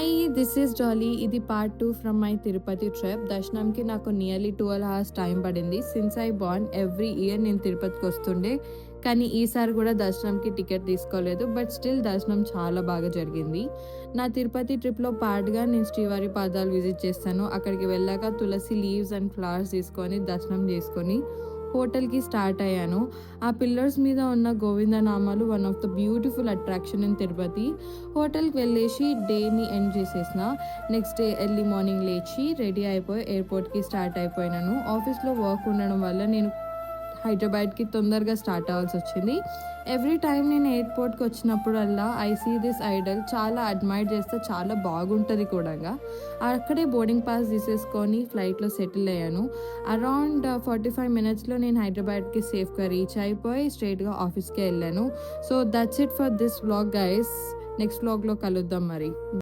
Hi, this is Dolly. ఇది part 2 from my Tirupati trip. దర్శనంకి నాకు నియర్లీ 12 hours టైం పడింది. Since I born every year నేను తిరుపతికి వస్తుండే, కానీ ఈసారి కూడా దర్శనంకి టికెట్ తీసుకోలేదు. బట్ స్టిల్ దర్శనం చాలా బాగా జరిగింది. నా తిరుపతి ట్రిప్లో పార్ట్గా నేను శ్రీవారి పాదాలు విజిట్ చేస్తాను. అక్కడికి వెళ్ళాక తులసి లీవ్స్ అండ్ ఫ్లవర్స్ తీసుకొని దర్శనం చేసుకొని హోటల్కి స్టార్ట్ అయ్యాను. ఆ పిల్లర్స్ మీద ఉన్న గోవిందనామాలు one of the beautiful attraction in Tirupati. హోటల్కి వెళ్ళేసి డేని ఎండ్ చేసేసిన. నెక్స్ట్ డే ఎర్లీ మార్నింగ్ లేచి రెడీ అయిపోయి ఎయిర్పోర్ట్కి స్టార్ట్ అయిపోయినాను. ఆఫీస్లో వర్క్ ఉండడం వల్ల నేను హైదరాబాద్కి తొందరగా స్టార్ట్ అవ్వాల్సి వచ్చింది. ఎవ్రీ టైం నేను ఎయిర్పోర్ట్కి వచ్చినప్పుడల్లా ఐ సీ దిస్ ఐడల్, చాలా అడ్మైర్ చేస్తే చాలా బాగుంటుంది కూడా. అక్కడే బోర్డింగ్ పాస్ తీసేసుకొని ఫ్లైట్లో సెటిల్ అయ్యాను. అరౌండ్ 45 minutesలో నేను హైదరాబాద్కి సేఫ్గా రీచ్ అయిపోయి స్ట్రైట్గా ఆఫీస్కి వెళ్ళాను. So that's it for this vlog guys. నెక్స్ట్ వ్లాగ్లో కలుద్దాం మరి.